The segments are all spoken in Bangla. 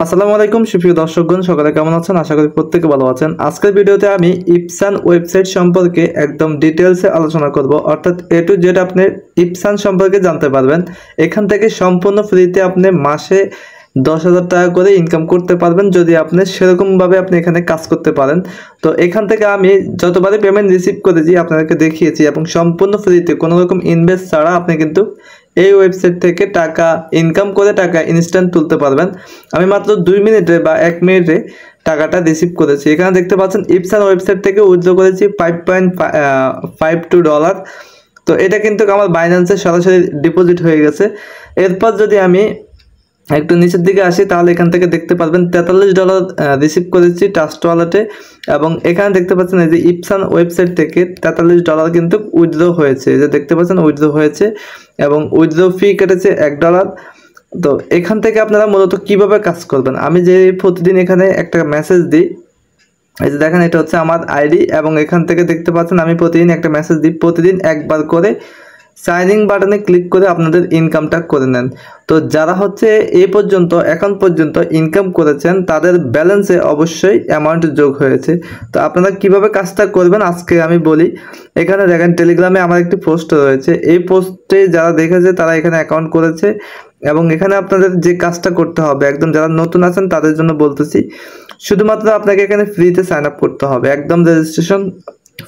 আসসালামু আলাইকুম সুপ্রিয় দর্শকগণ, সকলে কেমন আছেন? আশা করি প্রত্যেকে ভালো আছেন। আজকের ভিডিওতে আমি ইপসান ওয়েবসাইট সম্পর্কে একদম ডিটেলসে আলোচনা করব, অর্থাৎ এ টু জেড আপনি ইপসান সম্পর্কে জানতে পারবেন। এখান থেকে সম্পূর্ণ ফ্রিতে আপনি মাসে 10,000 টাকা করে ইনকাম করতে পারবেন যদি আপনি সেরকমভাবে আপনি এখানে কাজ করতে পারেন। তো এখান থেকে আমি যতবারই পেমেন্ট রিসিভ করেছি আপনাদেরকে দেখিয়েছি, এবং সম্পূর্ণ ফ্রিতে কোনো রকম ইনভেস্ট ছাড়া আপনি কিন্তু এই ওয়েবসাইট থেকে টাকা ইনকাম করে টাকা ইনস্ট্যান্ট তুলতে পারবেন। আমি মাত্র 2 মিনিটে বা 1 মিনিটে টাকাটা রিসিভ করেছি। এখানে দেখতে পাচ্ছেন ইপসান ওয়েবসাইট থেকে উইথড্র করেছি $5.52। তো এটা কিন্তু আমার বাইন্যান্সে সরাসরি ডিপোজিট হয়ে গেছে। এরপর যদি আমি একটু নিচের দিকে আসি তাহলে এখান থেকে দেখতে পারবেন $43 রিসিভ করেছি ট্রাস্ট ওয়ালেটে, এবং এখানে দেখতে পাচ্ছেন এই যে ইপসান ওয়েবসাইট থেকে $43 কিন্তু উইথড্র হয়েছে। এই যে দেখতে পাচ্ছেন উইথড্র হয়েছে, এবং উইথড্র ফি কেটেছে $1। তো এখান থেকে আপনারা মূলত কিভাবে কাজ করবেন, আমি যে প্রতিদিন এখানে একটা মেসেজ দিই, এই যে দেখেন এটা হচ্ছে আমার আইডি, এবং এখান থেকে দেখতে পাচ্ছেন আমি প্রতিদিন একটা মেসেজ দিই, প্রতিদিন একবার করে সাইনিং বাটনে ক্লিক করে আপনাদের ইনকামটা করে নেন। তো যারা হচ্ছে এখন পর্যন্ত ইনকাম করেছেন তাদের ব্যালেন্সে অবশ্যই অ্যামাউন্ট যোগ হয়েছে। তো আপনারা কিভাবে কাজটা করবেন আজকে আমি বলি। এখানে দেখেন টেলিগ্রামে আমার একটি পোস্ট রয়েছে, এই পোস্টে যারা দেখেছে তারা এখানে অ্যাকাউন্ট করেছে, এবং এখানে আপনাদের যে কাজটা করতে হবে, একদম যারা নতুন আছেন তাদের জন্য বলতেছি, শুধুমাত্র আপনাকে এখানে ফ্রিতে সাইন আপ করতে হবে, একদম রেজিস্ট্রেশন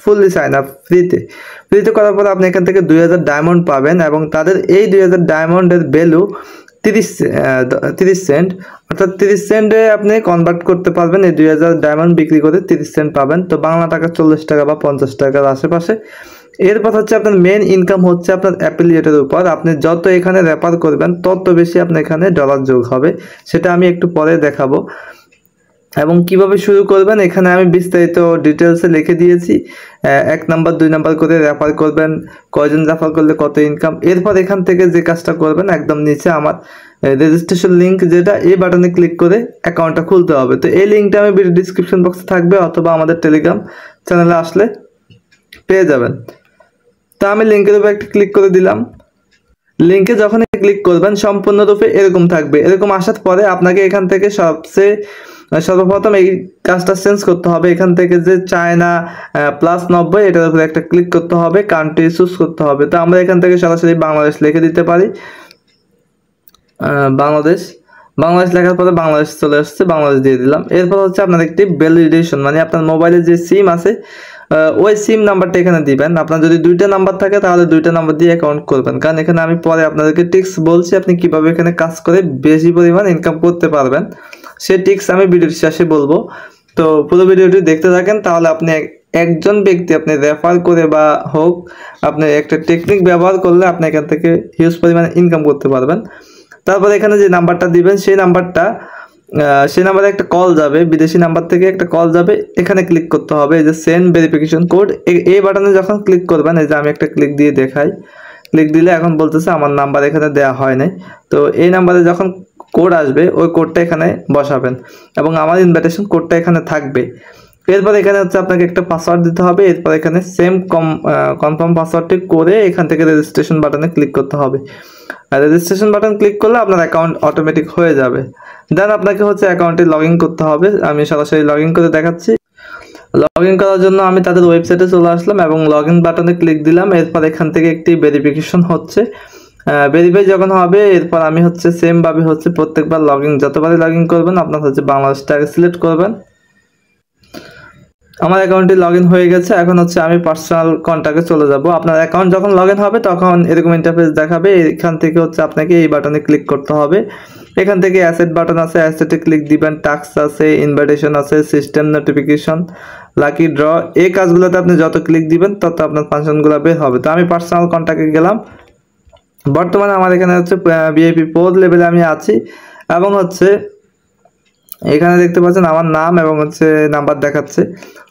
ফুললি সাইন আপ ফ্রিতে করার পর আপনি এখান থেকে 2000 ডায়মন্ড পাবেন, এবং তাদের এই 2000 ডায়মন্ডের ভ্যালু 30 সেন্ট, অর্থাৎ 30 সেন্টে আপনি কনভার্ট করতে পারবেন। এই 2000 ডায়মন্ড বিক্রি করে 30 সেন্ট পাবেন, তো বাংলা টাকা 40 টাকা বা 50 টাকার আশেপাশে। এরপর হচ্ছে আপনার মেন ইনকাম হচ্ছে আপনার অ্যাফিলিয়েটের উপর। আপনি যত এখানে রেফার করবেন তত বেশি আপনার এখানে ডলার যোগ হবে, সেটা আমি একটু পরে দেখাবো। এবং কিভাবে শুরু করবেন এখানে আমি বিস্তারিত ডিটেলসে লিখে দিয়েছি। 1 নাম্বার 2 নাম্বার করে রেফার করবেন, কয়জন রেফার করলে কত ইনকাম। এরপর এখান থেকে যে কাজটা করবেন, একদম নিচে আমার রেজিস্ট্রেশন লিঙ্ক, যেটা এই বাটনে ক্লিক করে অ্যাকাউন্টটা খুলতে হবে। তো এই লিঙ্কটা আমি ভিডিও ডিসক্রিপশন বক্সে থাকবে, অথবা আমাদের টেলিগ্রাম চ্যানেলে আসলে পেয়ে যাবেন। তো আমি লিঙ্কের উপর একটা ক্লিক করে দিলাম। লিঙ্কে যখন ক্লিক করবেন সম্পূর্ণরূপে এরকম থাকবে। এরকম আসার পরে আপনাকে এখান থেকে সর্বপ্রথম এই কাজটা চেঞ্জ করতে হবে। এখান থেকে যে চায়না +90 এটার উপরে একটা ক্লিক করতে হবে, কান্ট্রি চুজ করতে হবে। তো আমরা এখান থেকে সরাসরি বাংলাদেশ লিখে দিতে পারি। বাংলাদেশ লেখার পরে বাংলাদেশ চলে আসছে, বাংলাদেশ দিয়ে দিলাম। এরপর হচ্ছে আপনার একটি ভ্যালিডেশন, মানে আপনার মোবাইলে যে সিম আছে ওই সিম নাম্বারটা এখানে দিবেন। আপনার যদি 2টা নাম্বার থাকে তাহলে 2টা নাম্বার দিয়ে অ্যাকাউন্ট করবেন, কারণ এখানে আমি পরে আপনাদেরকে টিপস বলছি আপনি কিভাবে এখানে কাজ করে বেশি পরিমাণ ইনকাম করতে পারবেন। সেই টিপস আমি ভিডিওর শেষে বলবো। তো পুরো ভিডিওটি দেখতে থাকেন, তাহলে আপনি একজন ব্যক্তি আপনি রেফার করে বা হোক, আপনি একটা টেকনিক ব্যবহার করলে আপনি এখান থেকে হিউজ পরিমাণে ইনকাম করতে পারবেন। তারপরে এখানে যে নাম্বারটা দিবেন সেই নাম্বারে একটা কল যাবে, বিদেশি নাম্বার থেকে একটা কল যাবে। এখানে ক্লিক করতে হবে, এই যে সেন্ড ভেরিফিকেশন কোড, এই বাটনে যখন ক্লিক করবেন, এই যে আমি একটা ক্লিক দিয়ে দেখাই, ক্লিক দিলে এখন বলতেছে আমার নাম্বার এখানে দেওয়া হয় নাই। তো এই নাম্বারে যখন কোড আসবে ওই কোডটা এখানে বসাবেন, এবং আমার ইনভাইটেশন কোডটা এখানে থাকবে। এরপর এখানে হচ্ছে আপনাকে একটা পাসওয়ার্ড দিতে হবে। এরপর এখানে কনফার্ম পাসওয়ার্ডটি করে এখান থেকে রেজিস্ট্রেশন বাটনে ক্লিক করতে হবে। আর রেজিস্ট্রেশন বাটন ক্লিক করলে আপনার অ্যাকাউন্ট অটোমেটিক হয়ে যাবে। দেন আপনাকে হচ্ছে অ্যাকাউন্টে লগ ইন করতে হবে। আমি সরাসরি লগ ইন করে দেখাচ্ছি। লগ ইন করার জন্য আমি তাদের ওয়েবসাইটে চলে আসলাম এবং লগ ইন বাটনে ক্লিক দিলাম। এরপর এখান থেকে একটি ভেরিফিকেশন হচ্ছে, ভেরিফাই যখন হবে এরপর আমি হচ্ছে সেমভাবে হচ্ছে প্রত্যেকবার যতবারই লগ ইন করবেন আপনার হচ্ছে বাংলাদেশটাকে সিলেক্ট করবেন। আমার অ্যাকাউন্টে লগ ইন হয়ে গেছে। এখন হচ্ছে আমি পার্সোনাল কন্ট্যাক্টে চলে যাব। আপনার অ্যাকাউন্ট যখন লগ ইন হবে তখন এরকম ইন্টারফেস দেখাবে। এখান থেকে হচ্ছে আপনাকে এই বাটনে ক্লিক করতে হবে। এখান থেকে অ্যাসেট বাটন আছে, অ্যাসেটে ক্লিক দিবেন, টাস্ক আছে, ইনভাইটেশন আছে, সিস্টেম নোটিফিকেশন, লাকি ড্র, এই কাজগুলোতে আপনি যত ক্লিক দিবেন তত আপনার ফাংশনগুলো বের হবে। তো আমি পার্সোনাল কন্ট্যাক্টে গেলাম। বর্তমানে আমার এখানে হচ্ছে ভিআইপি 4 লেভেলে আমি আছি, এবং হচ্ছে এখানে দেখতে পাচ্ছেন আমার নাম এবং হচ্ছে নাম্বার দেখাচ্ছে।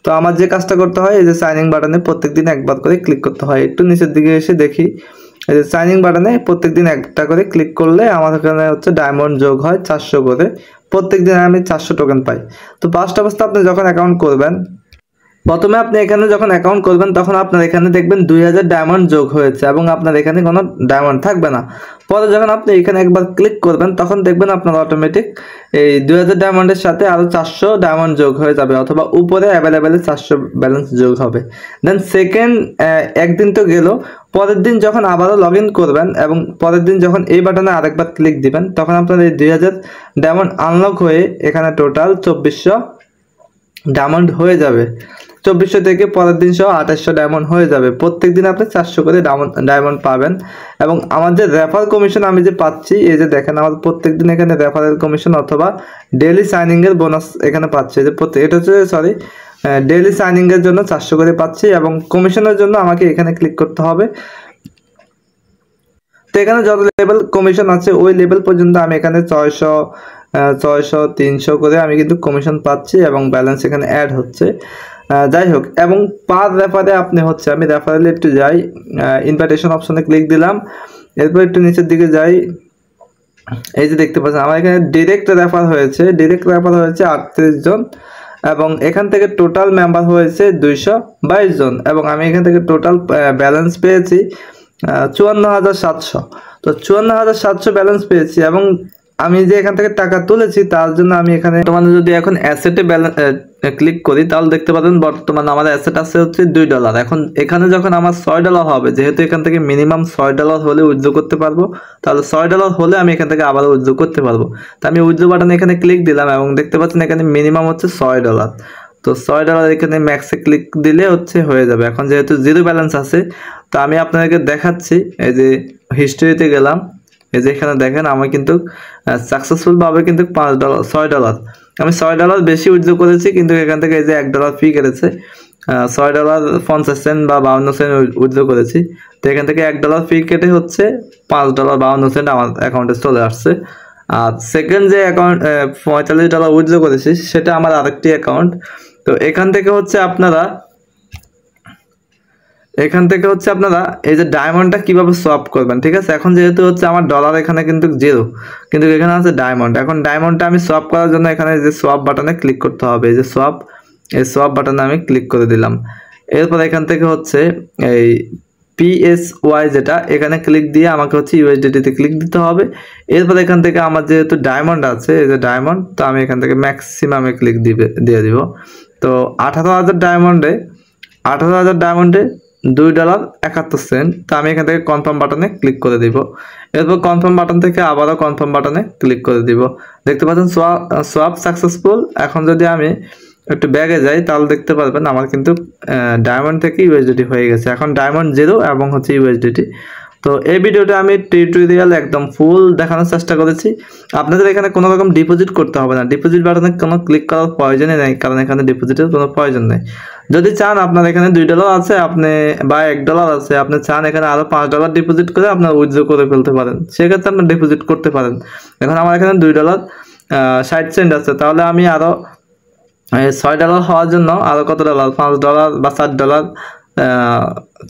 তো আমার যে কাজটা করতে হয়, এই যে সাইনিং বাটনে প্রত্যেকদিন একবার করে ক্লিক করতে হয়। একটু নিচের দিকে এসে দেখি, এই যে সাইনিং বাটনে প্রত্যেকদিন একটা করে ক্লিক করলে আমার এখানে হচ্ছে ডায়মন্ড যোগ হয় 400 করে। প্রত্যেকদিন আমি 400 টোকেন পাই। তো ফার্স্ট অবস্থা আপনি যখন অ্যাকাউন্ট করবেন প্রথমে আপনি এখানে যখন অ্যাকাউন্ট করবেন তখন আপনার এখানে দেখবেন 2000 ডায়মন্ড যোগ হয়েছে এবং আপনার এখানে কোনো ডায়মন্ড থাকবে না। পরে যখন আপনি এখানে একবার ক্লিক করবেন তখন দেখবেন আপনার অটোমেটিক এই 2000 ডায়মন্ডের সাথে আরও 400 ডায়মন্ড যোগ হয়ে যাবে, অথবা উপরে অ্যাভেলেবেল 400 ব্যালেন্স যোগ হবে। দেন সেকেন্ড একদিন তো গেল, পরের দিন যখন আবারও লগ ইন করবেন এবং পরের দিন যখন এই বাটনে আরেকবার ক্লিক দিবেন তখন আপনার এই 2000 ডায়মন্ড আনলক হয়ে এখানে টোটাল 2400 ডায়মন্ড হয়ে যাবে। 2400 থেকে পরের দিন সহ 2800 ডায়মন্ড হয়ে যাবে। প্রত্যেক দিন আপনি 400 করে ডায়মন্ড পাবেন। এবং আমার যে রেফার কমিশন আমি যে পাচ্ছি, এই যে দেখেন আমার প্রত্যেক দিন এখানে রেফারেল কমিশন অথবা ডেইলি সাইনিংয়ের বোনাস এখানে পাচ্ছি। যে এটা হচ্ছে ডেইলি সাইনিংয়ের জন্য 400 করে পাচ্ছি এবং কমিশনের জন্য আমাকে এখানে ক্লিক করতে হবে। তো এখানে যত লেভেল কমিশন আছে ওই লেভেল পর্যন্ত আমি এখানে 600 300 করে আমি কিন্তু কমিশন পাচ্ছি এবং ব্যালেন্স এখানে অ্যাড হচ্ছে। যাই হোক, এবং পার রেফারে আপনি হচ্ছে আমি রেফারেলে একটু যাই, ইনভাইটেশন অপশনে ক্লিক দিলাম, এরপর একটু নিচের দিকে যাই, এই যে দেখতে পাচ্ছেন আমার এখানে ডিরেক্ট রেফার হয়েছে 38 জন এবং এখান থেকে টোটাল মেম্বার হয়েছে 222 জন এবং আমি এখান থেকে টোটাল ব্যালেন্স পেয়েছি 54700। তো 54700 ব্যালেন্স পেয়েছি এবং আমি যে এখান থেকে টাকা তুলেছি তার জন্য আমি এখানে বর্তমানে যদি এখন অ্যাসেটে ক্লিক করি তাহলে দেখতে পাবেন বর্তমানে আমার অ্যাসেট আছে হচ্ছে $2। এখন এখানে যখন আমার $6 হবে, যেহেতু এখান থেকে মিনিমাম $6 হলে উইথড্র করতে পারবো, তাহলে $6 হলে আমি এখান থেকে আবার উইথড্র করতে পারবো। তো আমি উইথড্র বাটনে এখানে ক্লিক দিলাম এবং দেখতে পাচ্ছেন এখানে মিনিমাম হচ্ছে $6। তো $6 এখানে ম্যাক্সে ক্লিক দিলে হচ্ছে হয়ে যাবে। এখন যেহেতু জিরো ব্যালেন্স আছে তো আমি আপনাদেরকে দেখাচ্ছি, এই যে হিস্ট্রিতে গেলাম, এই যে এখানে দেখেন আমি কিন্তু সাকসেসফুল ভাবে কিন্তু $6 আমি $6 বেশি উইথড্র করেছি, কিন্তু এখান থেকে এই যে $1 ফি কেটেছে, $6.50 বা 52 সেন্ট উইথড্র করেছি। তো এখান থেকে $1 ফি কেটে হচ্ছে $5.52 আমার অ্যাকাউন্টে চলে আসছে। আর সেকেন্ড যে অ্যাকাউন্ট $45 উইথড্র করেছি সেটা আমার আরেকটি অ্যাকাউন্ট। তো এখান থেকে হচ্ছে আপনারা এই যে ডায়মন্ডটা কিভাবে সোয়াপ করবেন, ঠিক আছে। এখন যেহেতু হচ্ছে আমার ডলার এখানে কিন্তু জিরো, কিন্তু এখানে আছে ডায়মন্ড। এখন ডায়মন্ডটা আমি সোয়াপ করার জন্য এখানে যে সোয়াপ বাটনে ক্লিক করতে হবে, এই যে সোয়াপ বাটনে আমি ক্লিক করে দিলাম। এরপর এখান থেকে হচ্ছে এই PSY যেটা এখানে ক্লিক দিয়ে আমাকে হচ্ছে USDT তে ক্লিক দিতে হবে। এরপর এখান থেকে আমার যেহেতু ডায়মন্ড আছে, এই যে ডায়মন্ড, তো আমি এখান থেকে ম্যাক্সিমামে ক্লিক দিয়ে দিব। তো 18,000 ডায়মন্ডে $2.71। তো আমি এখান থেকে কনফার্ম বাটনে ক্লিক করে দিব। এরপর কনফার্ম বাটন থেকে আবারও কনফার্ম বাটনে ক্লিক করে দিব। দেখতে পাচ্ছেন সোয়াপ সাকসেসফুল। এখন যদি আমি একটু ব্যাগে যাই তাহলে দেখতে পারবেন আমার কিন্তু ডায়মন্ড থেকে USDT হয়ে গেছে। এখন ডায়মন্ড জিরো এবং হচ্ছে USDT। তো এই ভিডিওটা আমি টিউটোরিয়াল একদম ফুল দেখানোর চেষ্টা করেছি। আপনাদের এখানে কোনো রকম ডিপোজিট করতে হবে না, ডিপোজিট বাটনে কোনো ক্লিক করার প্রয়োজনই নেই, কারণ এখানে ডিপোজিটের কোনো প্রয়োজন নেই। যদি চান আপনার এখানে $2 আছে আপনি বা $1 আছে, আপনি চান এখানে আরও $5 ডিপোজিট করে আপনার উইথড্র করে ফেলতে পারেন, সেক্ষেত্রে আপনি ডিপোজিট করতে পারেন। এখন আমার এখানে $2.60 আছে, তাহলে আমি আরও $6 হওয়ার জন্য আরও কত ডলার, $5 বা $7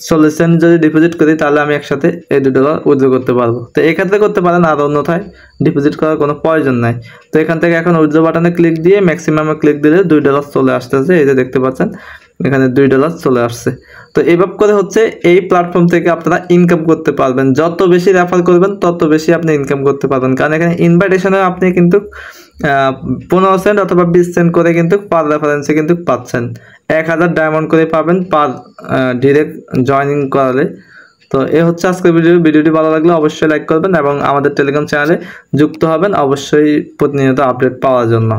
40 সেন্ট যদি ডিপোজিট করি তাহলে আমি একসাথে এই $2 উইথড্র করতে পারবো। তো এক্ষেত্রে করতে পারেন, আর অন্যথায় ডিপোজিট করার কোনো প্রয়োজন নাই। তো এখান থেকে এখন উইথড্র বাটনে ক্লিক দিয়ে ম্যাক্সিমামে ক্লিক দিলে $2 চলে আসতেছে, এই যে দেখতে পাচ্ছেন এখানে $2 চলে আসছে। তো এইভাবে করে হচ্ছে এই প্ল্যাটফর্ম থেকে আপনারা ইনকাম করতে পারবেন। যত বেশি রেফার করবেন তত বেশি আপনি ইনকাম করতে পারবেন, কারণ এখানে ইনভাইটেশনে আপনি কিন্তু 15 সেন্ট অথবা 20 সেন্ট করে কিন্তু পার রেফারেন্সে কিন্তু পাচ্ছেন। 1000 ডায়মন্ড করে পাবেন পার ডিরেক্ট জয়েনিং করালে। তো এই হচ্ছে আজকের ভিডিওটি ভালো লাগলে অবশ্যই লাইক করবেন এবং আমাদের টেলিগ্রাম চ্যানেলে যুক্ত হবেন অবশ্যই প্রতিনিয়ত আপডেট পাওয়ার জন্য।